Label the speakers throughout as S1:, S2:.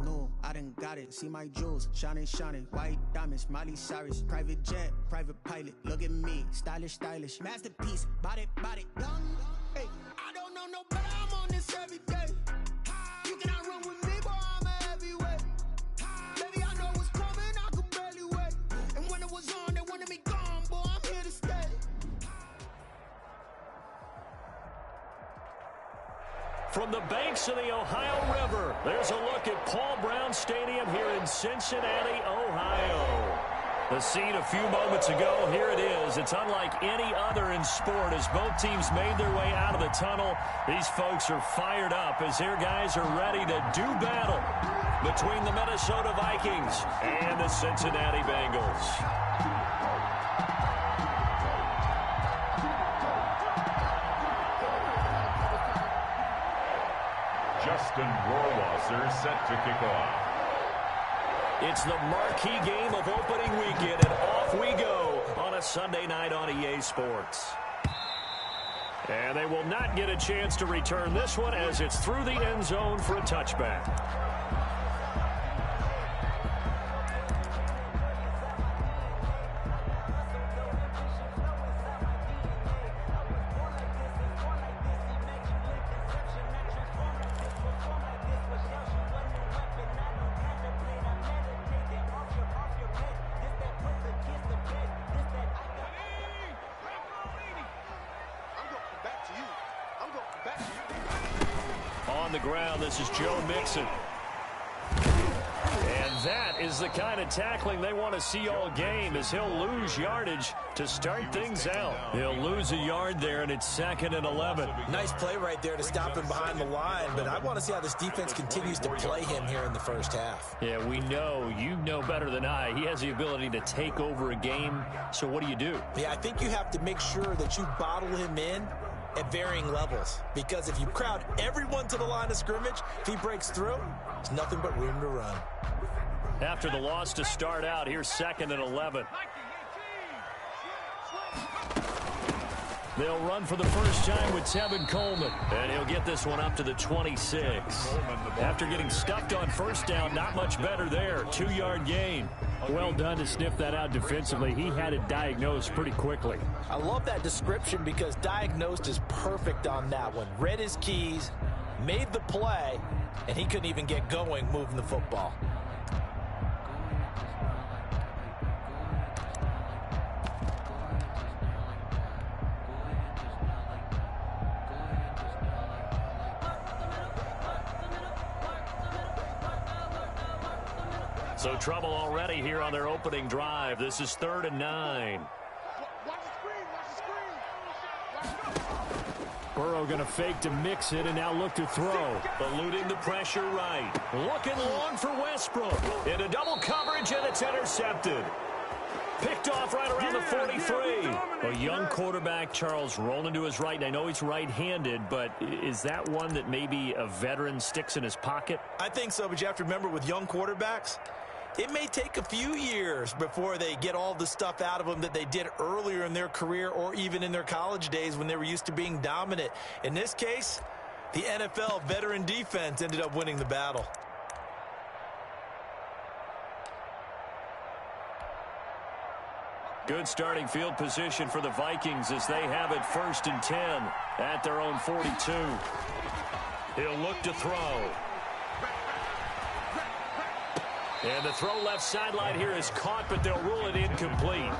S1: new. I done got it. See my jewels, shining, shining. White diamonds, Miley Cyrus. Private jet, private pilot. Look at me, stylish, stylish. Masterpiece, body, body. Hey, I don't know no better. I'm on this every day. You cannot run with me, boy. I'm a heavyweight. Baby, I know what's coming. I could barely wait. And when it was on, they wanted me gone, boy. I'm here to stay.
S2: From the banks of the Ohio River, there's a look at Paul Brown Stadium here in Cincinnati, Ohio. The scene a few moments ago, here it is. It's unlike any other in sport as both teams made their way out of the tunnel. These folks are fired up as their guys are ready to do battle between the Minnesota Vikings and the Cincinnati Bengals.
S3: Justin Rohrwasser set to kick off.
S2: It's the marquee game of opening weekend, and off we go on a Sunday night on EA Sports. And they will not get a chance to return this one as it's through the end zone for a touchback. On the ground, this is Joe Mixon. And that is the kind of tackling they want to see all game as he'll lose yardage to start things out. He'll lose a yard there, and it's 2nd and 11.
S4: Nice play right there to stop him behind the line, but I want to see how this defense continues to play him here in the first half.
S2: Yeah, we know, you know better than I, he has the ability to take over a game, so what do?
S4: Yeah, I think you have to make sure that you bottle him in at varying levels, because if you crowd everyone to the line of scrimmage, if he breaks through, there's nothing but room to run.
S2: After the loss to start out, here's 2nd and 11. They'll run for the first time with Tevin Coleman, and he'll get this one up to the 26. After getting stuffed on first down, not much better there. 2-yard gain. Well done to sniff that out defensively. He had it diagnosed pretty quickly.
S4: I love that description because diagnosed is perfect on that one. Read his keys, made the play, and he couldn't even get going moving the football.
S2: So trouble already here on their opening drive. This is 3rd and 9. Burrow going to fake to mix it and now look to throw. Eluding the pressure right. Looking long for Westbrook. Into double coverage, and it's intercepted. Picked off right around the 43. A young quarterback, Charles, rolling to his right. And I know he's right-handed, but is that one that maybe a veteran sticks in his pocket?
S4: I think so, but you have to remember with young quarterbacks, it may take a few years before they get all the stuff out of them that they did earlier in their career or even in their college days when they were used to being dominant. In this case, the NFL veteran defense ended up winning the battle.
S2: Good starting field position for the Vikings as they have it 1st and 10 at their own 42. He'll look to throw. And the throw left sideline here is caught, but they'll rule it incomplete.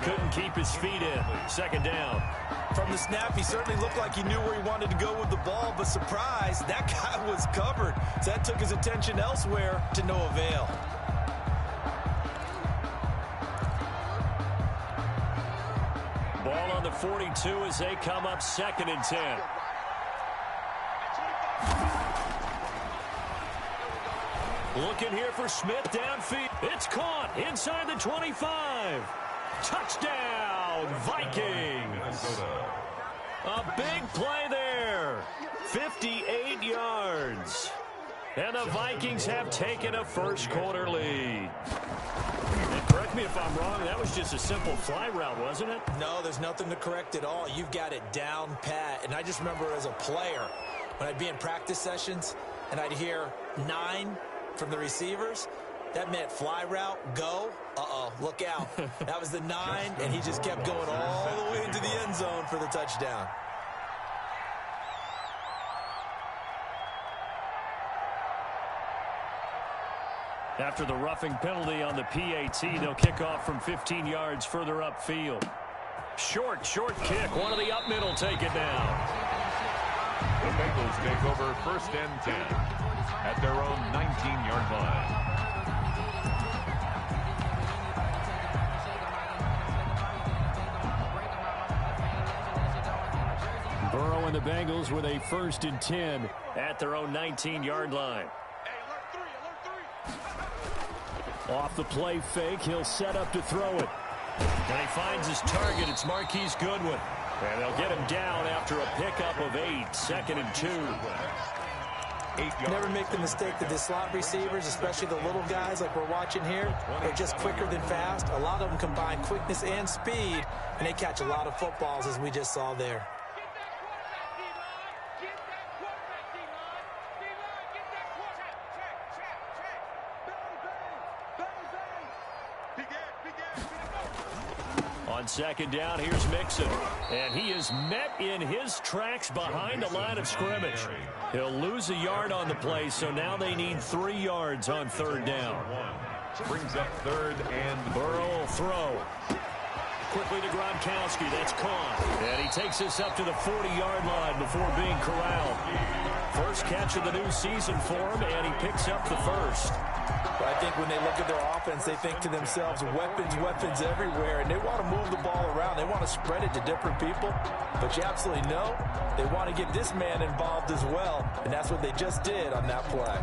S2: Couldn't keep his feet in. 2nd down.
S4: From the snap, he certainly looked like he knew where he wanted to go with the ball, but surprise, that guy was covered. So that took his attention elsewhere to no avail.
S2: Ball on the 42 as they come up 2nd and 10. Looking here for Smith downfield. It's caught inside the 25. Touchdown, Vikings. A big play there. 58 yards. And the Vikings have taken a first-quarter lead. And correct me if I'm wrong, that was just a simple fly route, wasn't it?
S4: No, there's nothing to correct at all. You've got it down pat. And I just remember as a player, when I'd be in practice sessions and I'd hear 9, from the receivers. That meant fly route, go. Uh-oh, look out. That was the 9, and he just kept going all the way into the end zone for the touchdown.
S2: After the roughing penalty on the PAT, they'll kick off from 15 yards further upfield. Short kick. One of the up middle take it down.
S3: The Bengals take over 1st and 10 at their own 19-yard line.
S2: Burrow and the Bengals with a 1st and 10 at their own 19-yard line. Off the play fake, he'll set up to throw it. And he finds his target. It's Marquise Goodwin. And they'll get him down after a pickup of 8. 2nd and 2.
S4: Never make the mistake that the slot receivers, especially the little guys like we're watching here, are just quicker than fast. A lot of them combine quickness and speed, and they catch a lot of footballs, as we just saw there.
S2: On 2nd down, here's Mixon. And he is met in his tracks behind the line of scrimmage. He'll lose a yard on the play, so now they need 3 yards on 3rd down.
S3: Brings up 3rd and
S2: Burrow will throw. Quickly to Gronkowski. That's caught. And he takes this up to the 40-yard line before being corralled. First catch of the new season for him, and he picks up the 1st.
S4: But I think when they look at their offense, they think to themselves, weapons everywhere, and they want to move the ball around. They want to spread it to different people. But you absolutely know they want to get this man involved as well, and that's what they just did on that play.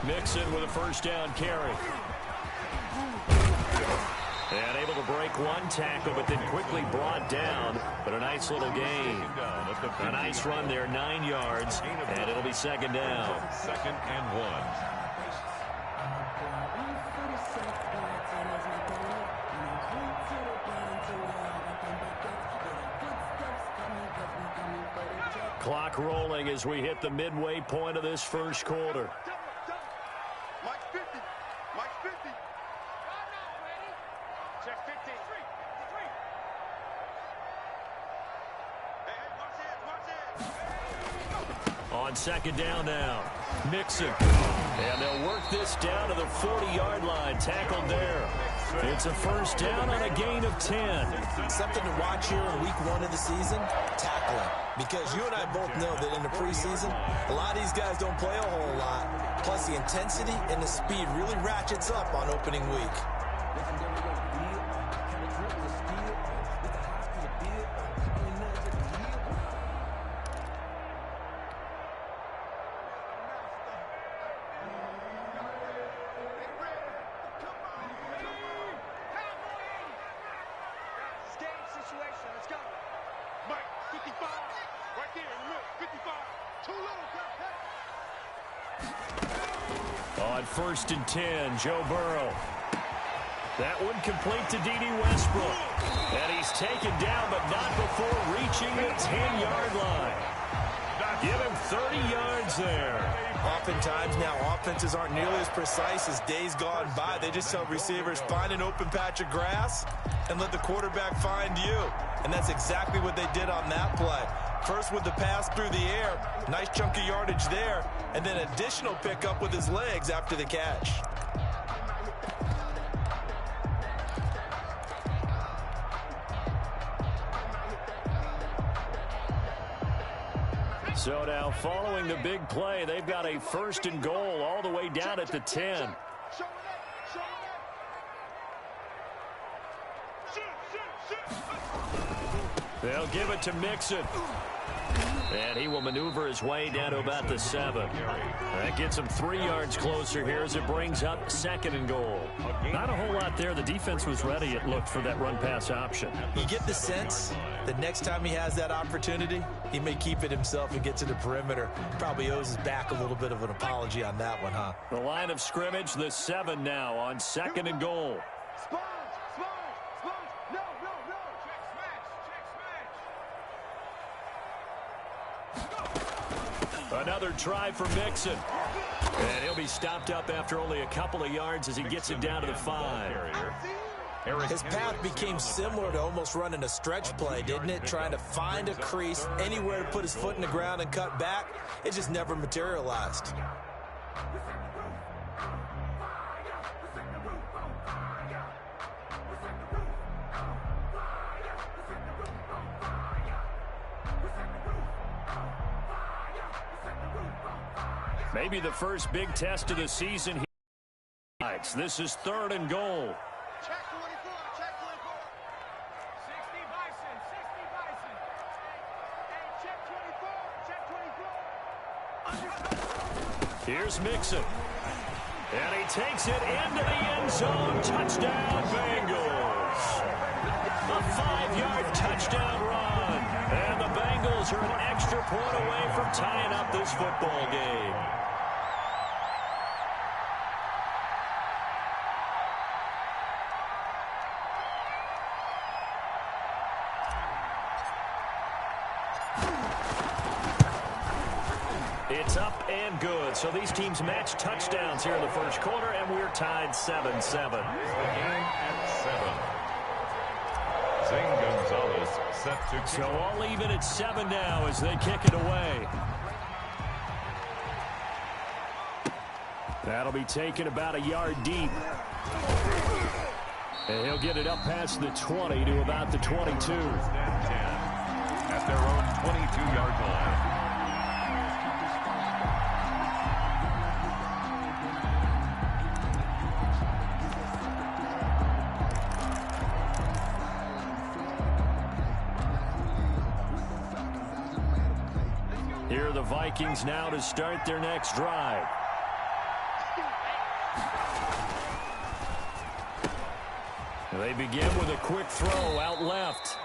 S2: Mixon with a 1st down carry. And able to break one tackle, but then quickly brought down. But a nice little gain. A nice run there, 9 yards, and it'll be 2nd down.
S3: 2nd and 1.
S2: Clock rolling as we hit the midway point of this 1st quarter. On 2nd down now, Mixon. And they'll work this down to the 40-yard line. Tackled there. It's a 1st down on a gain of 10.
S4: Something to watch here in week 1 of the season, tackling. Because you and I both know that in the preseason, a lot of these guys don't play a whole lot. Plus, the intensity and the speed really ratchets up on opening week.
S2: On 1st and 10, Joe Burrow. That one complete to D.D. Westbrook. And he's taken down, but not before reaching the 10-yard line. Give him 30 yards there.
S4: Oftentimes now, offenses aren't nearly as precise as days gone by. They just tell receivers, find an open patch of grass and let the quarterback find you. And that's exactly what they did on that play. First with the pass through the air, nice chunk of yardage there, and then additional pickup with his legs after the catch.
S2: So now following the big play, they've got a 1st and goal all the way down at the 10. They'll give it to Mixon. And he will maneuver his way down to about the 7. That gets him 3 yards closer here as it brings up 2nd and goal.
S5: Not a whole lot there. The defense was ready, it looked, for that run-pass option.
S4: You get the sense that next time he has that opportunity, he may keep it himself and get to the perimeter. Probably owes his back a little bit of an apology on that one, huh?
S2: The line of scrimmage, the 7 now on 2nd and goal. Another try for Mixon. And he'll be stopped up after only a couple of yards as he gets it down to the 5.
S4: His path became similar to almost running a stretch play, didn't it? Trying to find a crease, anywhere to put his foot in the ground and cut back. It just never materialized.
S2: Maybe the first big test of the season. This is 3rd and goal.
S6: Check 24, check 24. 60 Bison, 60 Bison. Hey, check 24, check 24.
S2: Here's Mixon. And he takes it into the end zone. Touchdown, Bengals. A 5-yard touchdown run. And the Bengals are an extra point away from tying up this football game. It's up and good. So these teams match touchdowns here in the first quarter, and we're tied 7-7.
S3: Again at 7. Zane Gonzalez set to kick.
S2: So all even at 7 now as they kick it away. That'll be taken about a yard deep. And he'll get it up past the 20 to about the 22.
S3: At their own 22-yard line.
S2: Here are the Vikings now to start their next drive. They begin with a quick throw out left.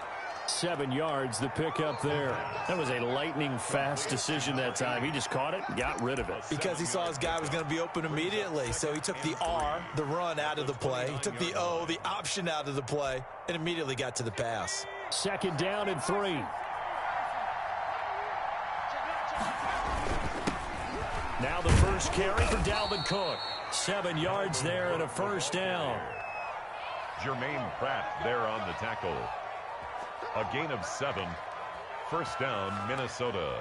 S2: 7 yards, the pickup there. That was a lightning-fast decision that time. He just caught it and got rid of it.
S4: Because he saw his guy was going to be open immediately. So he took the R, the run, out of the play. He took the O, the option, out of the play, and immediately got to the pass.
S2: 2nd down and 3. Now the first carry for Dalvin Cook. 7 yards there and a first down.
S3: Jermaine Pratt there on the tackle. A gain of 7. First down, Minnesota.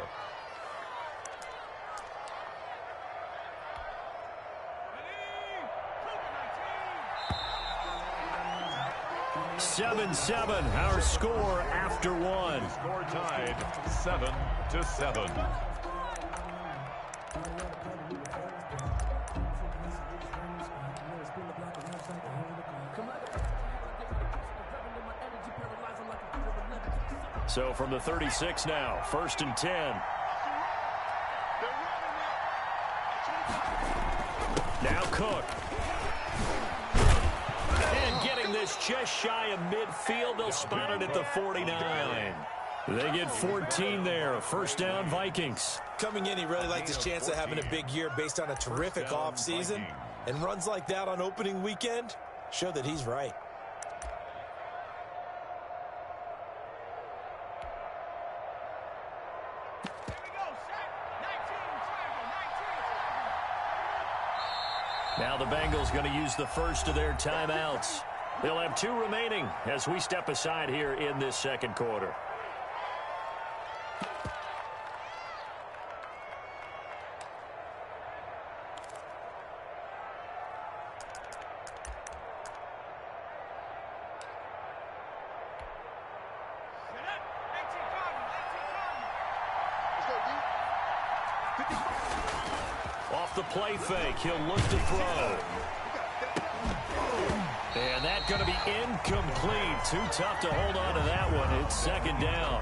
S6: Ready?
S2: 7-7, our score after 1.
S3: Score tied 7-7.
S2: So from the 36 now, 1st and 10. Now Cook. And getting this just shy of midfield. They'll spot it at the 49. They get 14 there. A first down, Vikings.
S4: Coming in, he really liked his chance of having a big year based on a terrific offseason. And runs like that on opening weekend show that he's right.
S2: Now the Bengals going to use the first of their timeouts. They'll have 2 remaining as we step aside here in this second quarter. Off the play fake, he'll look to throw. And that's going to be incomplete. Too tough to hold on to that one. It's 2nd down.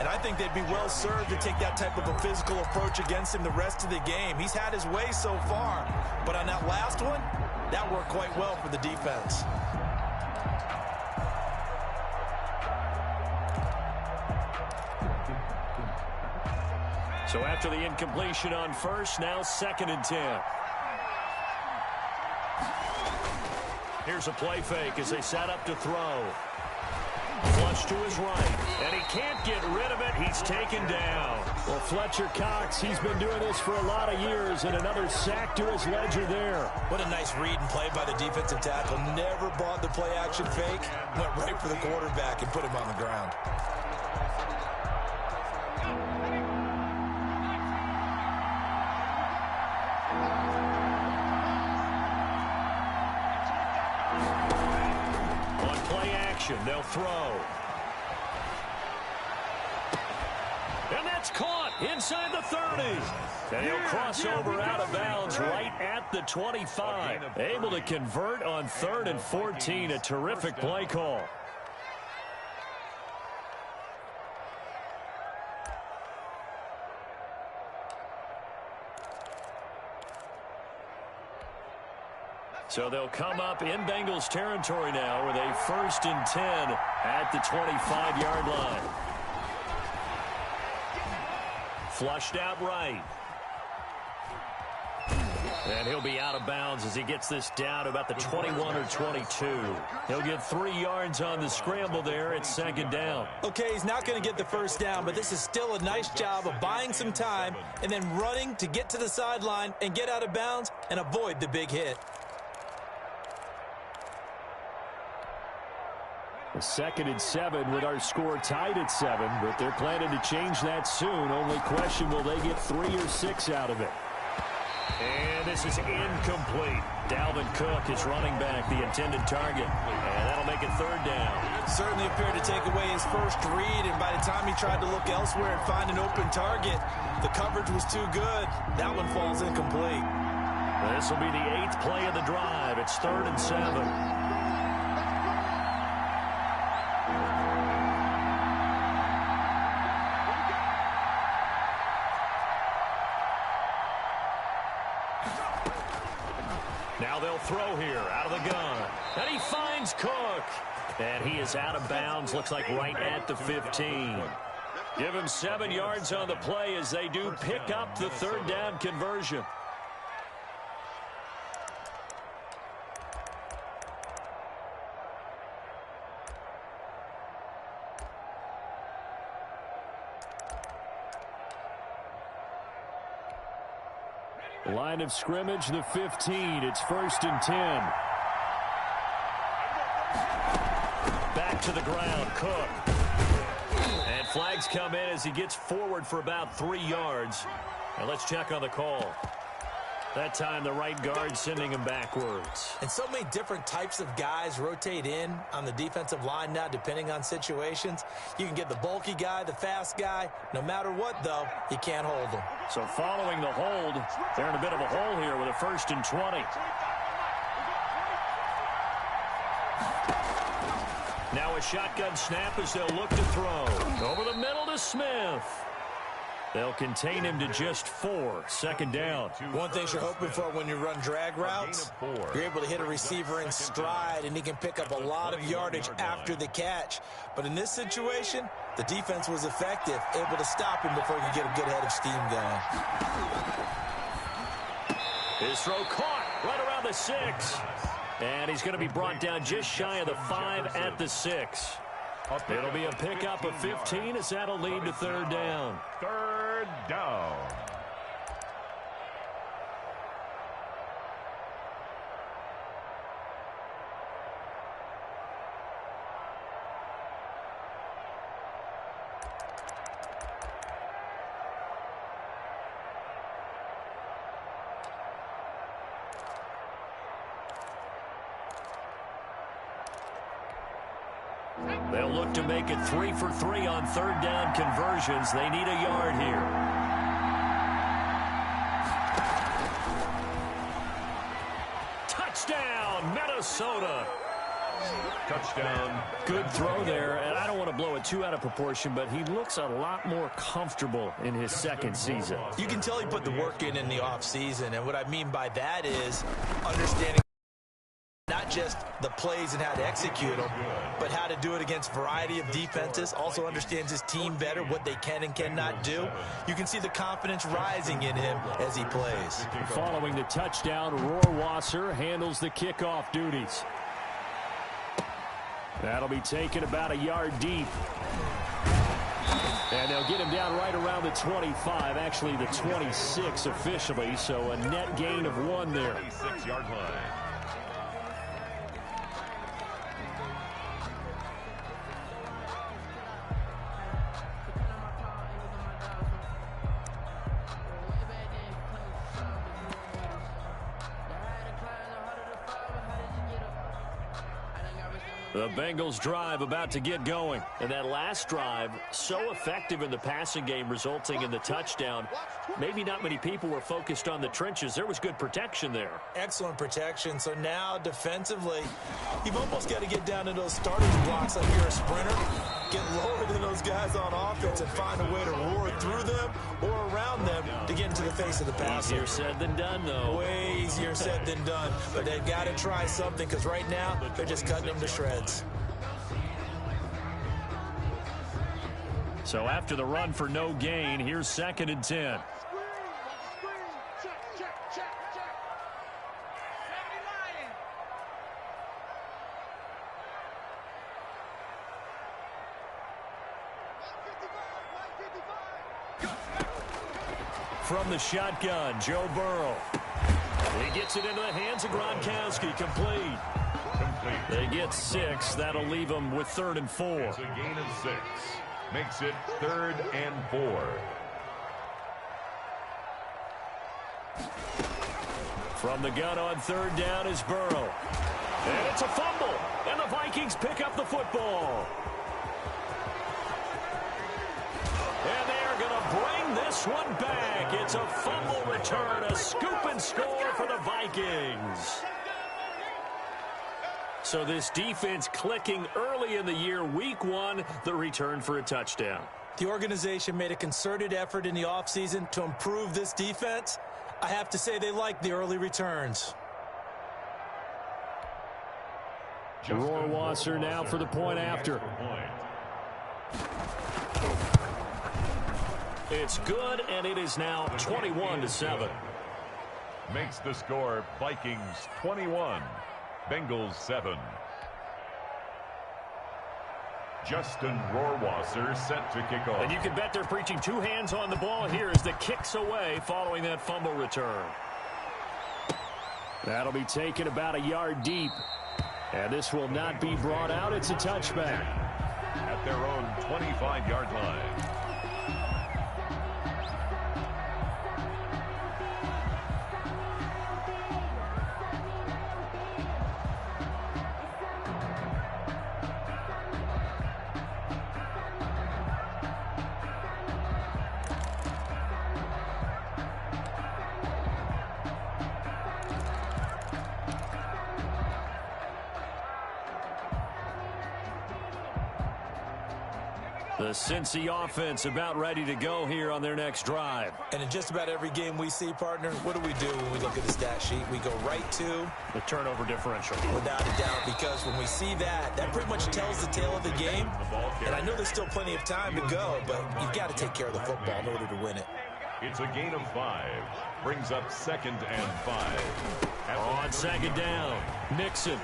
S4: And I think they'd be well served to take that type of a physical approach against him the rest of the game. He's had his way so far, but on that last one, that worked quite well for the defense.
S2: So after the incompletion on first, now 2nd and 10. Here's a play fake as they set up to throw. Flush to his right, and he can't get rid of it. He's taken down.
S5: Well, Fletcher Cox, he's been doing this for a lot of years, and another sack to his ledger there.
S4: What a nice read and play by the defensive tackle. Never brought the play-action fake. Went right for the quarterback and put him on the ground.
S2: They'll throw. And that's caught inside the 30. And he'll cross over out of bounds right at the 25. Able to convert on 3rd and 14. A terrific play call. So they'll come up in Bengals territory now with a 1st and 10 at the 25-yard line. Flushed out right. And he'll be out of bounds as he gets this down to about the 21 or 22. He'll get 3 yards on the scramble there. It's 2nd down.
S4: Okay, he's not going to get the 1st down, but this is still a nice job of buying some time and then running to get to the sideline and get out of bounds and avoid the big hit.
S5: A 2nd and 7 with our score tied at 7, but they're planning to change that soon. Only question, will they get 3 or 6 out of it?
S2: And this is incomplete. Dalvin Cook is running back, the intended target. And that'll make it 3rd down.
S4: Certainly appeared to take away his first read, and by the time he tried to look elsewhere and find an open target, the coverage was too good. That one falls incomplete.
S2: This will be the 8th play of the drive. It's 3rd and 7. Now they'll throw here out of the gun. And he finds Cook. And he is out of bounds. Looks like right at the 15. Give him 7 yards on the play as they do pick up the 3rd down conversion.
S5: Line of scrimmage, the 15. It's 1st and 10.
S2: Back to the ground, Cook. And flags come in as he gets forward for about 3 yards. And let's check on the call. That time the right guard sending him backwards.
S4: And so many different types of guys rotate in on the defensive line now depending on situations. You can get the bulky guy, the fast guy. No matter what, though, you can't hold them.
S2: So following the hold, they're in a bit of a hole here with a 1st and 20. Now a shotgun snap as they'll look to throw. Over the middle to Smith. They'll contain him to just 4. 2nd down.
S4: One thing you're hoping for when you run drag routes, you're able to hit a receiver in stride, and he can pick up a lot of yardage after the catch. But in this situation, the defense was effective, able to stop him before he could get a good head of steam going.
S2: His throw caught right around the 6. And he's going to be brought down just shy of the 5 at the 6. It'll be a pickup of 15 as that'll lead to 3rd down.
S3: 3rd down.
S2: They'll look to make it 3 for 3 on 3rd down conversions. They need a yard here. Touchdown, Minnesota.
S3: Touchdown.
S2: Good throw there, and I don't want to blow it too out of proportion, but he looks a lot more comfortable in his second season.
S4: You can tell he put the work in the offseason, and what I mean by that is understanding not just the plays and how to execute them, but how to do it against a variety of defenses. Also understands his team better, what they can and cannot do. You can see the confidence rising in him as he plays.
S2: Following the touchdown, Rohrwasser handles the kickoff duties. That'll be taken about a yard deep. And they'll get him down right around the 25, actually the 26 officially, so a net gain of 1 there.
S3: 26-yard line.
S2: The Bengals drive about to get going. And that last drive, so effective in the passing game, resulting in the touchdown. Maybe not many people were focused on the trenches. There was good protection there.
S4: Excellent protection. So now defensively, you've almost got to get down to those starting blocks like you're a sprinter. Get lower than those guys on offense and find a way to roar through them or around them to get into the face of the passer.
S2: Easier said than done, though.
S4: Way easier said than done. But they've got to try something because right now they're just cutting them to shreds.
S2: So after the run for no gain, here's 2nd and 10. From the shotgun, Joe Burrow. He gets it into the hands of Gronkowski, complete. They get 6. That'll leave them with 3rd and 4.
S3: It's a gain of 6. Makes it 3rd and 4.
S2: From the gun on 3rd down is Burrow. And it's a fumble. And the Vikings pick up the football. And they are going to bring this one back. It's a fumble return, a scoop and score for the Vikings. So this defense clicking early in the year, week 1, the return for a touchdown.
S4: The organization made a concerted effort in the offseason to improve this defense. I have to say they like the early returns.
S2: Rohrwasser now for the point after. It's good, and it is now 21-7.
S3: Makes the score Vikings 21, Bengals 7. Justin Rohrwasser set to kick off.
S2: And you can bet they're preaching 2 hands on the ball here as the kicks away following that fumble return. That'll be taken about a yard deep. And this will not be brought out. It's a touchback.
S3: At their own 25-yard line.
S2: The Cincy offense about ready to go here on their next drive.
S4: And in just about every game we see, partner, what do we do when we look at the stat sheet? We go right to
S2: the turnover differential.
S4: Without a doubt, because when we see that, that pretty much tells the tale of the game. And I know there's still plenty of time to go, but you've got to take care of the football in order to win it.
S3: It's a gain of 5. Brings up 2nd and 5.
S2: On 2nd down, Nixon.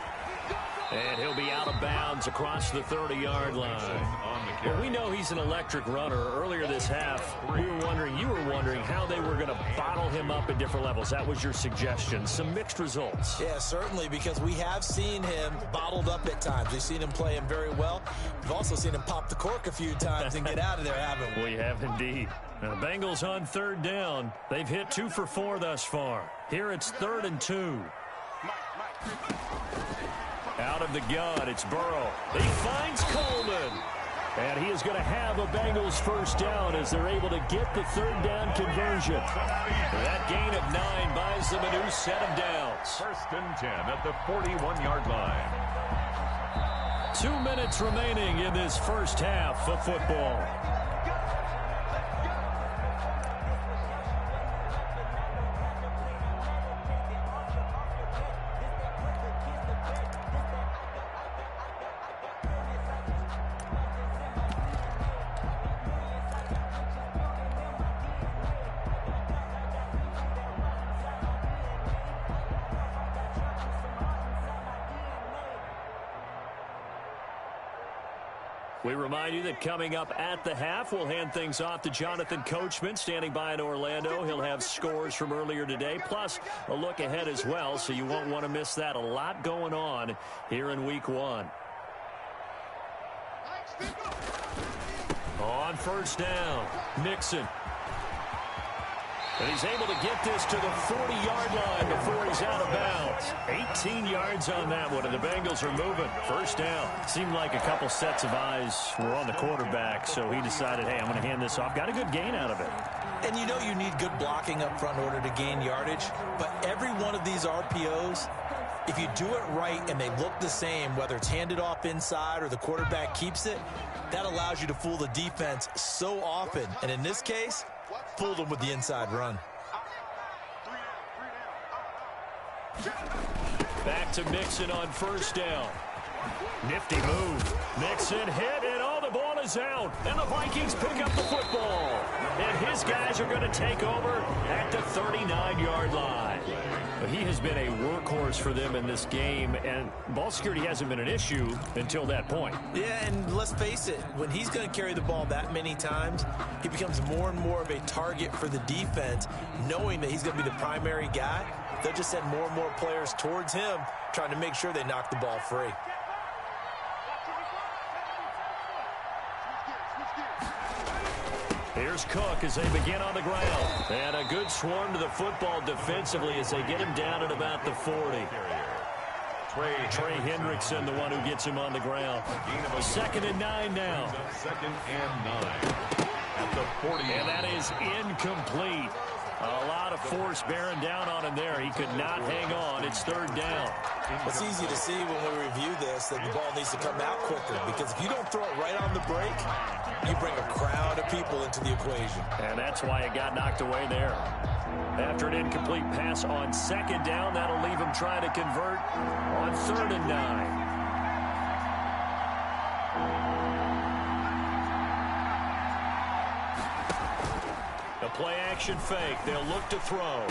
S2: And he'll be out of bounds across the 30-yard line. Well, we know he's an electric runner. Earlier this half, you were wondering how they were going to bottle him up at different levels. That was your suggestion. Some mixed results.
S4: Yeah, certainly, because we have seen him bottled up at times. We've seen him play him very well. We've also seen him pop the cork a few times and get out of there, haven't we?
S2: We have indeed. Now, the Bengals on 3rd down. They've hit 2 for 4 thus far. Here it's 3rd and 2. Out of the gun, it's Burrow. He finds Coleman. And he is going to have a Bengals first down as they're able to get the 3rd down conversion. That gain of 9 buys them a new set of downs.
S3: 1st and 10 at the 41-yard line.
S2: 2 minutes remaining in this first half of football. We remind you that coming up at the half, we'll hand things off to Jonathan Coachman, standing by in Orlando. He'll have scores from earlier today, plus a look ahead as well, so you won't want to miss that. A lot going on here in Week 1. On first down, Mixon. And he's able to get this to the 40-yard line before he's out of bounds. 18 yards on that one, and the Bengals are moving. First down. Seemed like a couple sets of eyes were on the quarterback, so he decided, hey, I'm going to hand this off. Got a good gain out of it.
S4: And you know you need good blocking up front in order to gain yardage, but every one of these RPOs, if you do it right and they look the same, whether it's handed off inside or the quarterback keeps it, that allows you to fool the defense so often. And in this case, fooled them with the inside run.
S2: Back to Mixon on first down. Nifty move. Mixon hit, and all the ball is out. And the Vikings pick up the football. And his guys are going to take over at the 39-yard line. But he has been a workhorse for them in this game, and ball security hasn't been an issue until that point.
S4: Yeah, and let's face it, when he's going to carry the ball that many times, he becomes more and more of a target for the defense, knowing that he's going to be the primary guy. They'll just send more and more players towards him, trying to make sure they knock the ball free.
S2: Here's Cook as they begin on the ground. And a good swarm to the football defensively as they get him down at about the 40. Trey Hendrickson, the one who gets him on the ground. 2nd and 9 now.
S3: 2nd and 9 at the 40.
S2: And that is incomplete. A lot of force bearing down on him there. He could not hang on. It's 3rd down.
S4: It's easy to see when we review this that the ball needs to come out quicker, because if you don't throw it right on the break, you bring a crowd of people into the equation.
S2: And that's why it got knocked away there. After an incomplete pass on 2nd down, that'll leave him trying to convert on 3rd and 9. A play-action fake. They'll look to throw.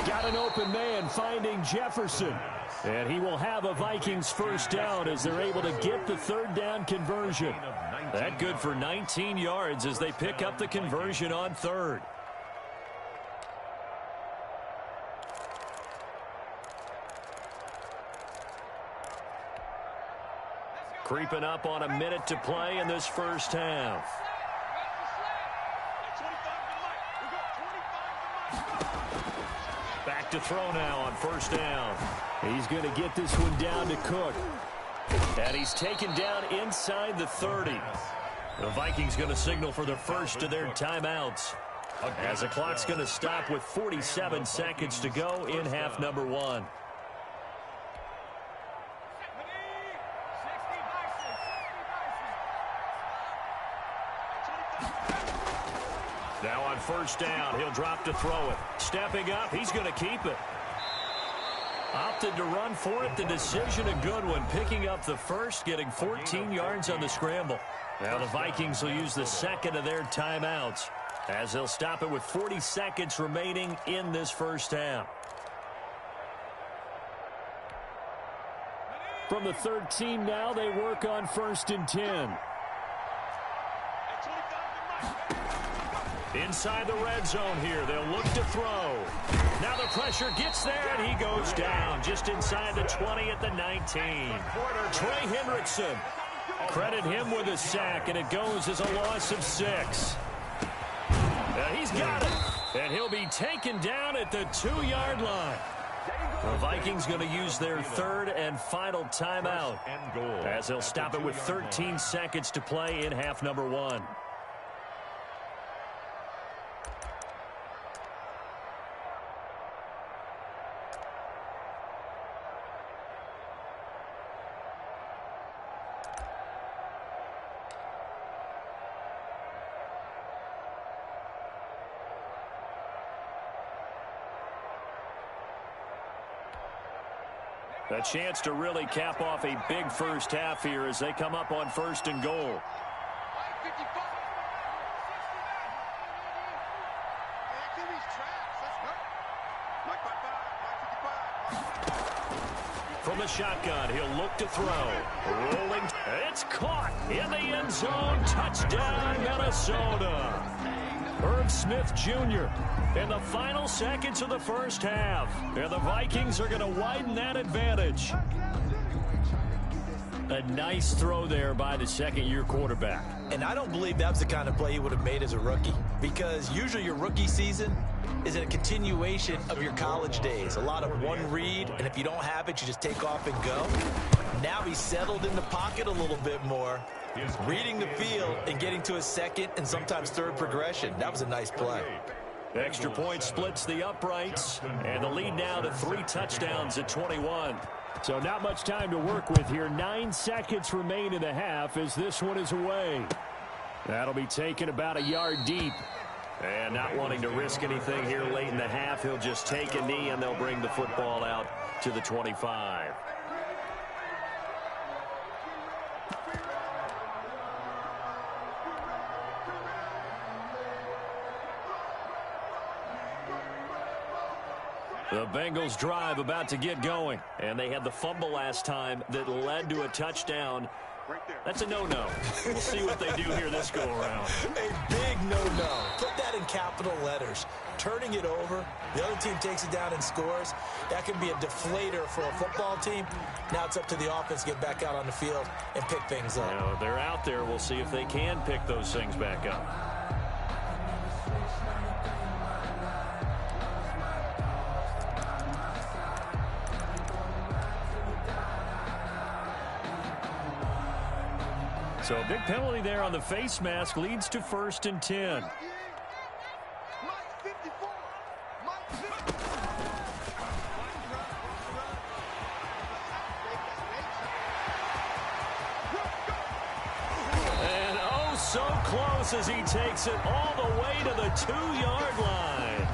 S2: Got an open man finding Jefferson. And he will have a Vikings first down as they're able to get the 3rd down conversion. That good for 19 yards as they pick up the conversion on 3rd. Creeping up on a minute to play in this first half. Back to throw now on first down. He's going to get this one down to Cook. And he's taken down inside the 30. The Vikings going to signal for the first of their timeouts, as the clock's going to stop with 47 seconds to go in half number 1. Now on first down, he'll drop to throw it. Stepping up, he's going to keep it. Opted to run for it. The decision a good one. Picking up the first, getting 14 yards on the scramble. Now the Vikings will use the 2nd of their timeouts, as they'll stop it with 40 seconds remaining in this first half. From the 13 now, they work on 1st and 10. Inside the red zone here, they'll look to throw. Now the pressure gets there, and he goes down just inside the 20 at the 19. Trey Hendrickson, credit him with a sack, and it goes as a loss of 6. He's got it, and he'll be taken down at the 2-yard line. The Vikings going to use their 3rd and final timeout, as they'll stop it with 13 seconds to play in half number 1. A chance to really cap off a big first half here as they come up on 1st and goal. From the shotgun, he'll look to throw. Rolling. It's caught in the end zone. Touchdown, Minnesota. Irv Smith Jr. in the final seconds of the first half. And the Vikings are going to widen that advantage. A nice throw there by the second-year quarterback.
S4: And I don't believe that was the kind of play he would have made as a rookie, because usually your rookie season is a continuation of your college days. A lot of one read, and if you don't have it, you just take off and go. Now he's settled in the pocket a little bit more, reading the field and getting to a second and sometimes third progression. That was a nice play.
S2: Extra point splits the uprights, and the lead now to 3 touchdowns at 21.
S5: So not much time to work with here. 9 seconds remain in the half as this one is away. That'll be taken about a yard deep.
S2: And not wanting to risk anything here late in the half, he'll just take a knee, and they'll bring the football out to the 25. The Bengals drive about to get going, and they had the fumble last time that led to a touchdown. That's a no-no. We'll see what they do here this go-around.
S4: A big no-no. Put that in capital letters. Turning it over, the other team takes it down and scores. That can be a deflator for a football team. Now it's up to the offense to get back out on the field and pick things up.
S2: Now, they're out there. We'll see if they can pick those things back up. So a big penalty there on the face mask leads to 1st and 10. And oh, so close as he takes it all the way to the 2-yard line.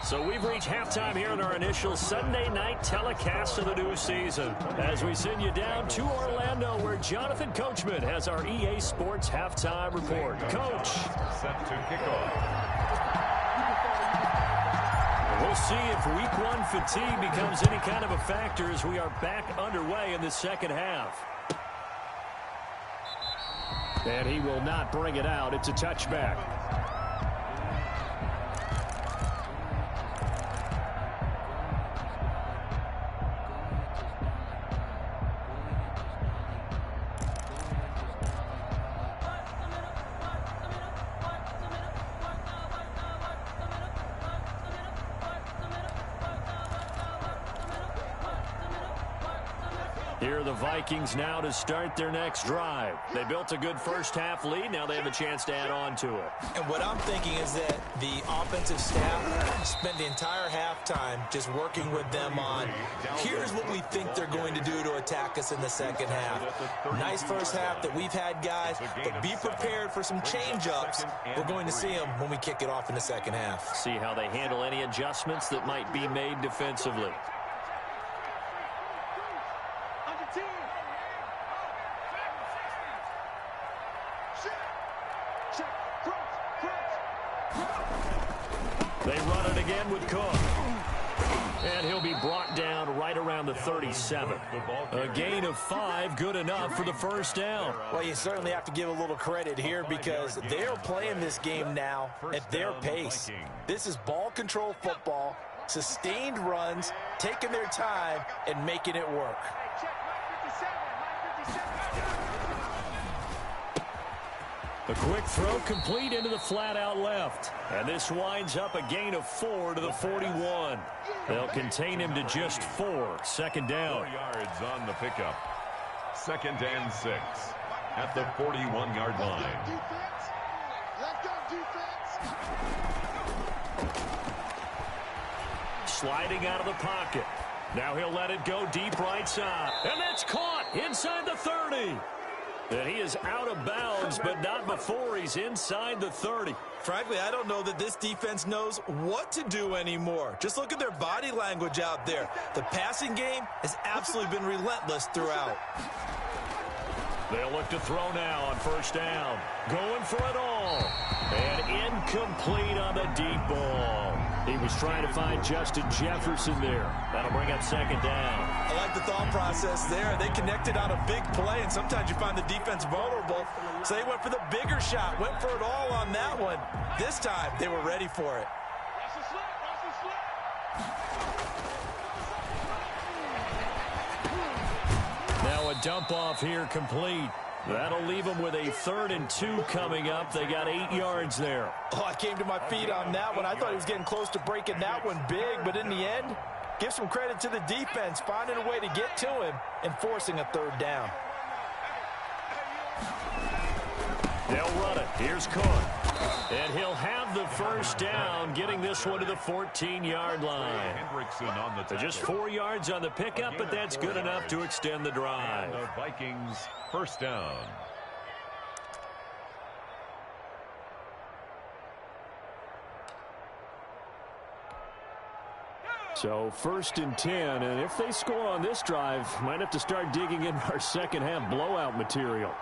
S2: So we've reached halftime here in our initial Sunday night telecast of the new season, as we send you down to Orlando, where Jonathan Coachman has our EA Sports halftime report. Coach.
S3: Set to kickoff.
S2: We'll see if week 1 fatigue becomes any kind of a factor as we are back underway in the second half.
S5: And he will not bring it out. It's a touchback. Here are the Vikings now to start their next drive. They built a good first half lead. Now they have a chance to add on to it.
S4: And what I'm thinking is that the offensive staff spent the entire halftime just working with them on, here's what we think they're going to do to attack us in the second half. Nice first half that we've had, guys, but be prepared for some change-ups. We're going to see them when we kick it off in the second half.
S2: See how they handle any adjustments that might be made defensively. They run it again with Cook. And he'll be brought down right around the 37. A gain of 5, good enough for the first down.
S4: Well, you certainly have to give a little credit here because they're playing this game now at their pace. This is ball control football, sustained runs, taking their time, and making it work.
S2: A quick throw complete into the flat out left. And this winds up a gain of 4 to the 41. They'll contain him to just 4. Second down.
S3: 4 yards on the pickup. 2nd and 6 at the 41-yard line.
S2: Sliding out of the pocket. Now he'll let it go deep right side. And that's caught inside the 30. And he is out of bounds, but not before he's inside the 30.
S4: Frankly, I don't know that this defense knows what to do anymore. Just look at their body language out there. The passing game has absolutely been relentless throughout.
S2: They'll look to throw now on first down. Going for it all. And incomplete on the deep ball. He was trying to find Justin Jefferson there. That'll bring up second down.
S4: I like the thought process there. They connected on a big play, and sometimes you find the defense vulnerable. So they went for the bigger shot, went for it all on that one. This time, they were ready for it.
S2: Now a dump off here complete. That'll leave them with a 3rd and 2 coming up. They got 8 yards there.
S4: Oh, I came to my feet on that one. I thought he was getting close to breaking that one big, but in the end, give some credit to the defense, finding a way to get to him and forcing a 3rd down.
S2: They'll run it. Here's Cook. And he'll have the first down, getting this one to the 14-yard line. So just 4 yards on the pickup, but that's good enough to extend the drive.
S3: The Vikings first down.
S5: So 1st and 10, and if they score on this drive, might have to start digging in our second half blowout material.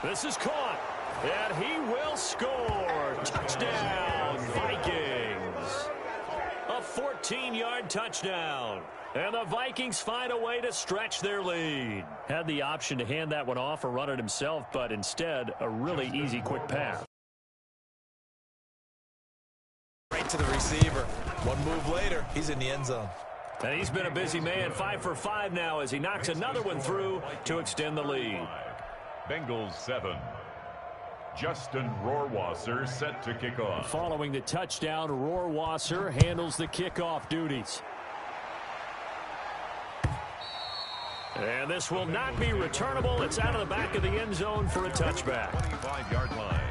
S2: This is caught, and he will score. Touchdown, Vikings. A 14-yard touchdown. And the Vikings find a way to stretch their lead. Had the option to hand that one off or run it himself, but instead, a really easy quick pass.
S4: Right to the receiver. One move later, he's in the end zone.
S2: And he's been a busy man, 5 for 5 now as he knocks another one through to extend the lead.
S3: Bengals 7. Justin Rohrwasser set to kick off.
S5: Following the touchdown, Rohrwasser handles the kickoff duties.
S2: And this will not be returnable. It's out of the back of the end zone for a touchback.
S3: 25-yard line.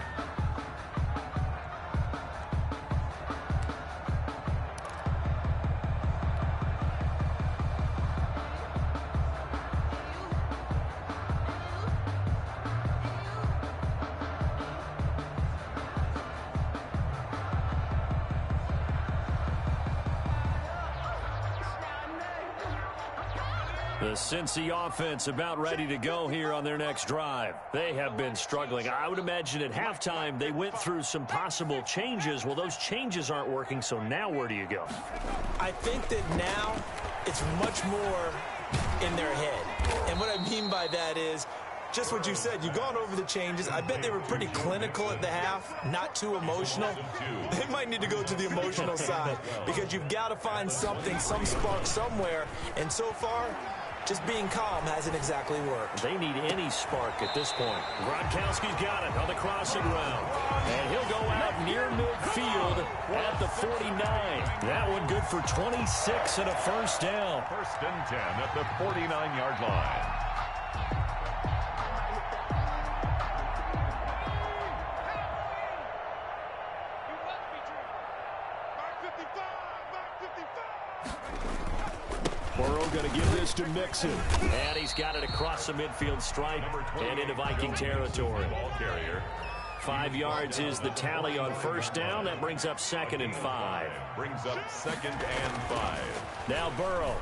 S2: The Cincy offense about ready to go here on their next drive. They have been struggling. I would imagine at halftime they went through some possible changes. Well, those changes aren't working, so now where do you go?
S4: I think that now it's much more in their head. And what I mean by that is just what you said. You've gone over the changes. I bet they were pretty clinical at the half, not too emotional. They might need to go to the emotional side because you've got to find something, some spark somewhere. And so far, just being calm hasn't exactly worked.
S2: They need any spark at this point. Gronkowski's got it on the crossing route. And he'll go out near midfield at the 49. That one good for 26 and a first down.
S3: 1st and 10 at the 49-yard line.
S5: Burrow going to give this to Mixon.
S2: And he's got it across the midfield stripe and into Viking territory.
S3: Ball carrier.
S2: 5 yards is the tally on first down. That brings up 2nd and 5.
S3: Brings up 2nd and 5.
S2: Now Burrow.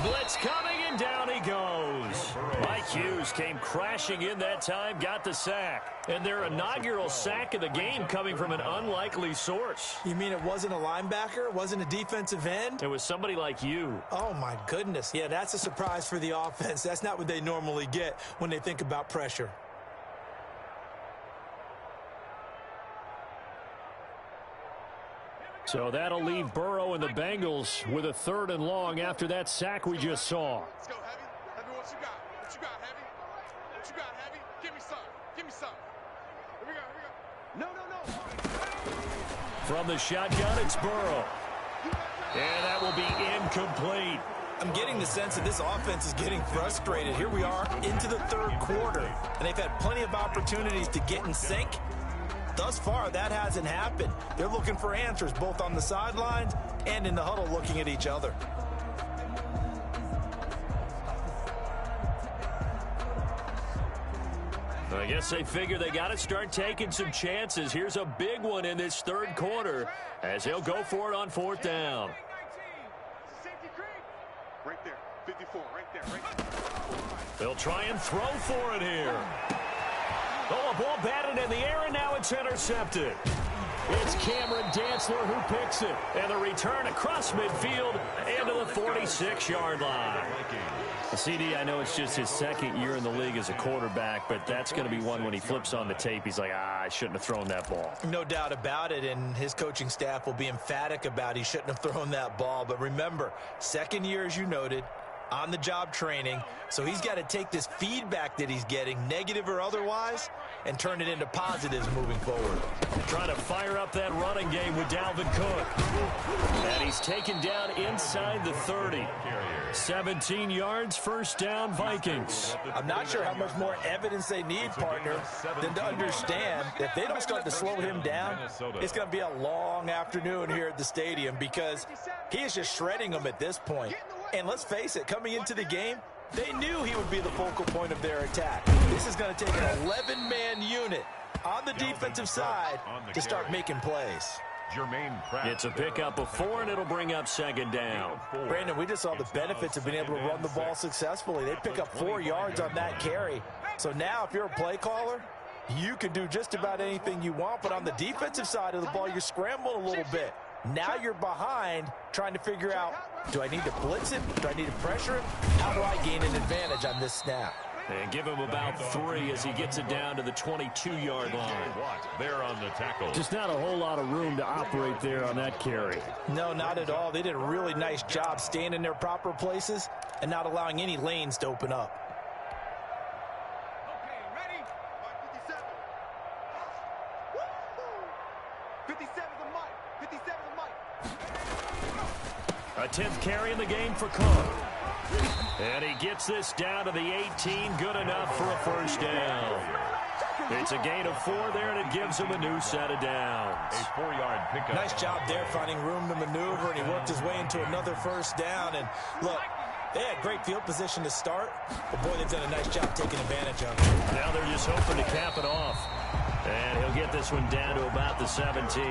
S2: Blitz coming, and down he goes. Mike Hughes came crashing in that time, got the sack. And their inaugural sack of the game coming from an unlikely source.
S4: You mean it wasn't a linebacker? It wasn't a defensive end?
S2: It was somebody like you.
S4: Oh, my goodness. Yeah, that's a surprise for the offense. That's not what they normally get when they think about pressure.
S5: So that'll leave Burrow and the Bengals with a 3rd and long after that sack we just saw.
S6: Let's go, Heavy. Heavy, what you got? What you got, Heavy? What you got, Heavy? Give me some. Give me some. Here we go, here we go. No.
S2: From the shotgun, it's Burrow. And that will be incomplete.
S4: I'm getting the sense that this offense is getting frustrated. Here we are into the 3rd quarter, and they've had plenty of opportunities to get in sync, thus far, that hasn't happened. They're looking for answers both on the sidelines and in the huddle looking at each other.
S2: I guess they figure they got to start taking some chances. Here's a big one in this third quarter as he'll go for it on fourth down.
S6: Right there, 54, right there, right there.
S2: They'll try and throw for it here. Oh, a ball batted in the air, and now it's intercepted. It's Cameron Dantzler who picks it. And the return across midfield into the 46-yard line. CD, I know it's just his second year in the league as a quarterback, but that's going to be one when he flips on the tape. He's like, I shouldn't have thrown that ball.
S4: No doubt about it, and his coaching staff will be emphatic about he shouldn't have thrown that ball. But remember, second year, as you noted, on-the-job training, so he's got to take this feedback that he's getting, negative or otherwise, and turn it into positives moving forward.
S2: Trying to fire up that running game with Dalvin Cook. And he's taken down inside the 30. 17 yards, first down, Vikings.
S4: I'm not sure how much more evidence they need, partner, than to understand that if they don't start to slow him down, it's going to be a long afternoon here at the stadium because he is just shredding them at this point. And let's face it, coming into the game, they knew he would be the focal point of their attack. This is going to take an 11-man unit on the defensive side to start making plays.
S2: It's a pickup of 4, and it'll bring up second down.
S4: Brandon, we just saw the benefits of being able to run the ball successfully. They pick up 4 yards on that carry. So now if you're a play caller, you can do just about anything you want. But on the defensive side of the ball, you're scrambling a little bit. Now you're behind trying to figure out, do I need to blitz him? Do I need to pressure him? How do I gain an advantage on this snap?
S2: And give him about 3 as he gets it down to the 22-yard line.
S3: There on the tackle.
S5: Just not a whole lot of room to operate there on that carry.
S4: No, not at all. They did a really nice job staying in their proper places and not allowing any lanes to open up.
S6: Okay, ready? 57. 57 the mic. 57 the mic.
S2: A 10th carry in the game for Cook. And he gets this down to the 18, good enough for a first down. It's a gain of 4 there, and it gives him a new set of downs.
S3: A 4-yard pickup.
S4: Nice job there finding room to maneuver, and he worked his way into another first down. And look, they had great field position to start, but boy, they've done a nice job taking advantage of it.
S2: Now they're just hoping to cap it off. And he'll get this one down to about the 17.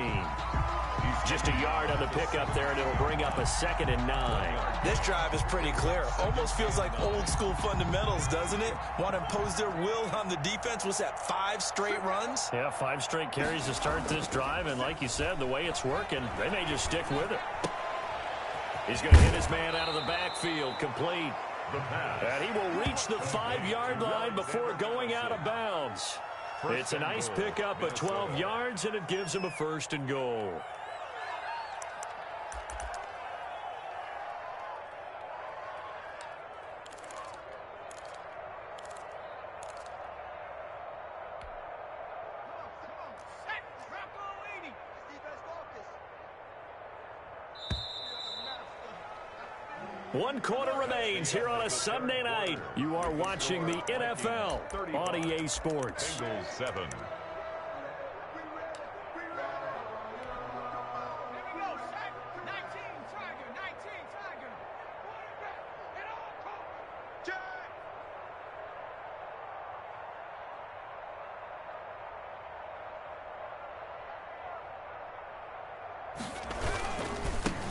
S2: Just a yard on the pickup there, and it'll bring up a 2nd and 9.
S4: This drive is pretty clear. Almost feels like old school fundamentals, doesn't it? Want to impose their will on the defense. What's that, 5 straight runs?
S2: Yeah, 5 straight carries to start this drive, and like you said, the way it's working, they may just stick with it. He's going to hit his man out of the backfield, complete. And he will reach the 5-yard line before going out of bounds. It's a nice pickup of 12 yards, and it gives him a 1st and goal. One quarter remains here on a Sunday night. You are watching the NFL on EA Sports.
S3: Bengals 7.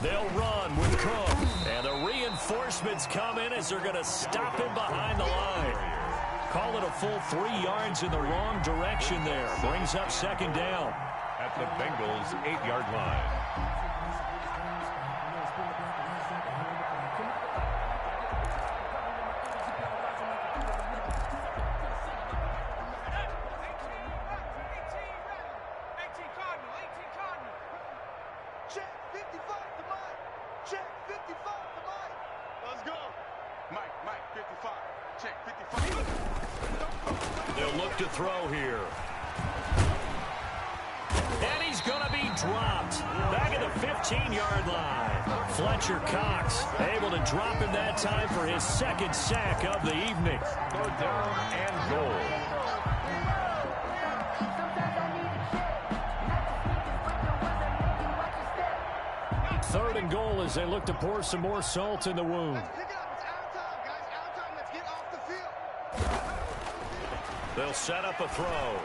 S2: They'll run with Cook. And the reinforcements come in as they're going to stop him behind the line. Call it a full 3 yards in the wrong direction there. Brings up second down.
S3: At the Bengals' 8-yard line.
S2: They'll look to throw here. And he's going to be dropped. Back at the 15-yard line. Fletcher Cox able to drop him that time for his 2nd sack of the evening.
S3: 3rd down and goal.
S5: 3rd and goal as they look to pour some more salt in the wound.
S6: Let's pick it up. It's out of time, guys. Out of time. Let's get off the field.
S2: They'll set up a throw.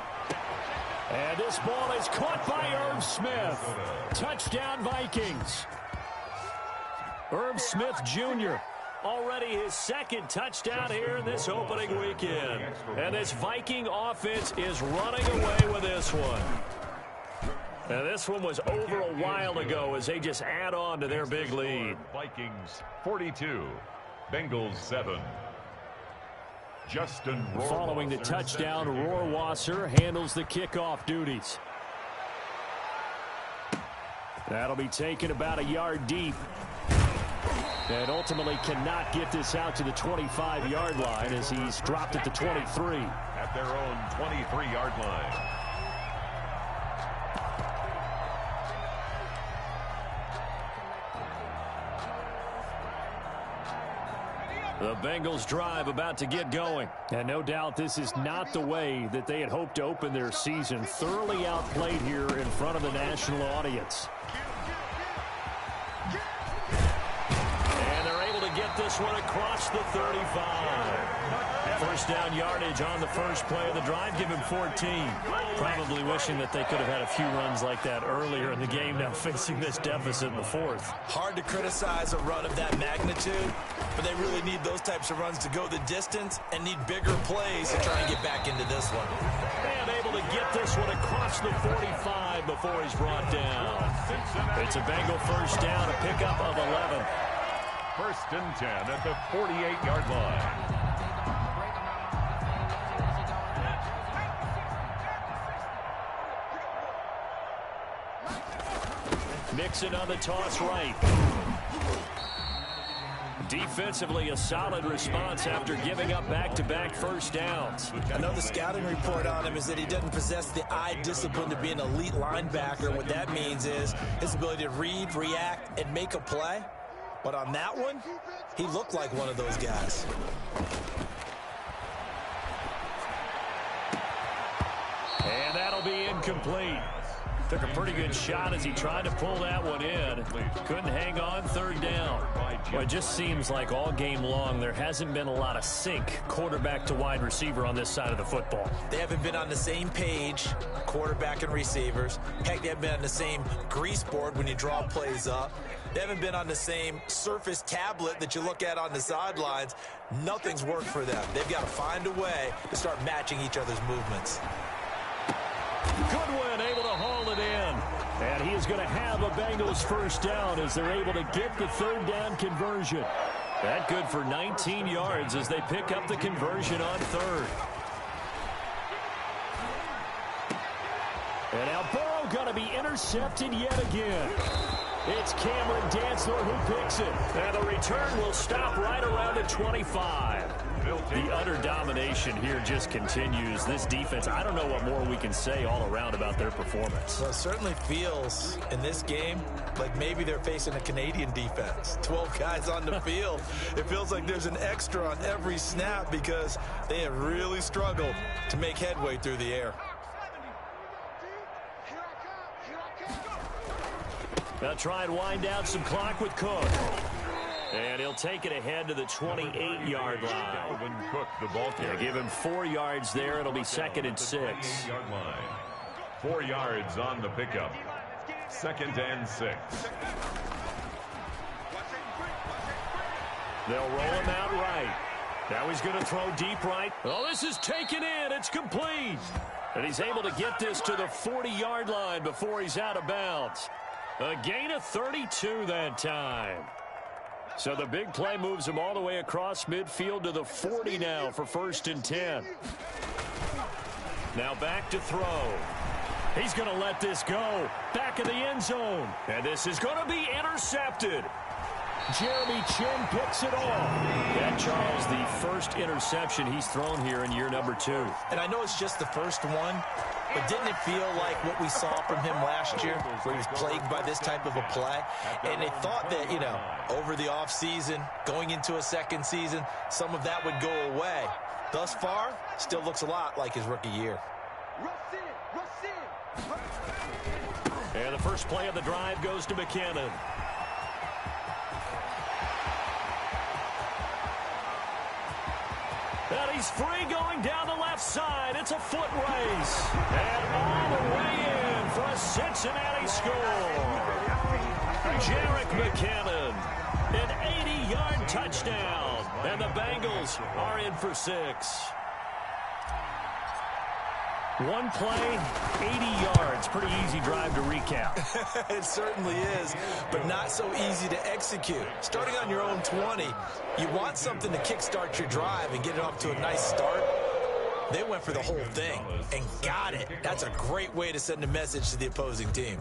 S5: And this ball is caught by Irv Smith. Touchdown, Vikings. Irv Smith Jr.
S2: Already his 2nd touchdown here in this opening weekend. And this Viking offense is running away with this one. And this one was over a while ago as they just add on to their big lead.
S3: Vikings 42, Bengals 7. Justin Rohrwasser.
S5: Following the touchdown, Rohrwasser handles the kickoff duties. That'll be taken about a yard deep. And ultimately cannot get this out to the 25-yard line as he's dropped at the 23.
S3: At their own 23-yard line.
S2: The Bengals drive about to get going.
S5: And no doubt this is not the way that they had hoped to open their season. Thoroughly outplayed here in front of the national audience.
S2: And they're able to get this one across the 35. First down yardage on the first play of the drive. Give him 14. Probably wishing that they could have had a few runs like that earlier in the game, now facing this deficit in the 4th.
S4: Hard to criticize a run of that magnitude, but they really need those types of runs to go the distance and need bigger plays to try and get back into this one.
S2: And able to get this one across the 45 before he's brought down. It's a Bengal first down, a pickup of 11.
S3: 1st and 10 at the 48-yard line.
S2: Mixon on the toss right. Defensively, a solid response after giving up back-to-back first downs.
S4: Another scouting report on him is that he doesn't possess the eye discipline to be an elite linebacker. What that means is his ability to read, react, and make a play. But on that one, he looked like one of those guys.
S2: And that'll be incomplete. Took a pretty good shot as he tried to pull that one in. Couldn't hang on 3rd down. Well, it just seems like all game long there hasn't been a lot of sync quarterback to wide receiver on this side of the football.
S4: They haven't been on the same page, quarterback and receivers. Heck, they haven't been on the same grease board when you draw plays up. They haven't been on the same Surface tablet that you look at on the sidelines. Nothing's worked for them. They've got to find a way to start matching each other's movements.
S2: Goodwin able to haul it in.
S5: And he is going to have a Bengals first down as they're able to get the 3rd down conversion.
S2: That good for 19 yards as they pick up the conversion on 3rd.
S5: And now Burrow going to be intercepted yet again. It's Cameron Dantzler who picks it.
S2: And the return will stop right around the 25. The utter domination here just continues. This defense, I don't know what more we can say all around about their performance.
S4: Well, it certainly feels in this game like maybe they're facing a Canadian defense. 12 guys on the field. It feels like there's an extra on every snap because they have really struggled to make headway through the air.
S2: They'll try and wind down some clock with Cook. And he'll take it ahead to the 28-yard line.
S3: Dalvin Cook, the ball carrier.
S2: Give him 4 yards there. It'll be 2nd and 6.
S3: 28-yard line. 4 yards on the pickup. 2nd and 6.
S2: They'll roll him out right. Now he's going to throw deep right. Oh, this is taken in. It's complete. And he's able to get this to the 40-yard line before he's out of bounds. A gain of 32 that time. So the big play moves him all the way across midfield to the 40 now for 1st and 10. Now back to throw. He's going to let this go. Back in the end zone. And this is going to be intercepted.
S5: Jeremy Chin picks it off.
S2: And Charles, the first interception he's thrown here in year number 2.
S4: And I know it's just the first one, but didn't it feel like what we saw from him last year, where he was plagued by this type of a play? And they thought that, you know, over the offseason, going into a second season, some of that would go away. Thus far, still looks a lot like his rookie year.
S2: And the first play of the drive goes to McKinnon. And he's free going down the left side. It's a foot race. And all the way in for a Cincinnati score. Jerick McKinnon, an 80-yard touchdown. And the Bengals are in for 6. One play, 80 yards. Pretty easy drive to recap.
S4: It certainly is, but not so easy to execute. Starting on your own 20, you want something to kickstart your drive and get it off to a nice start. They went for the whole thing and got it. That's a great way to send a message to the opposing team.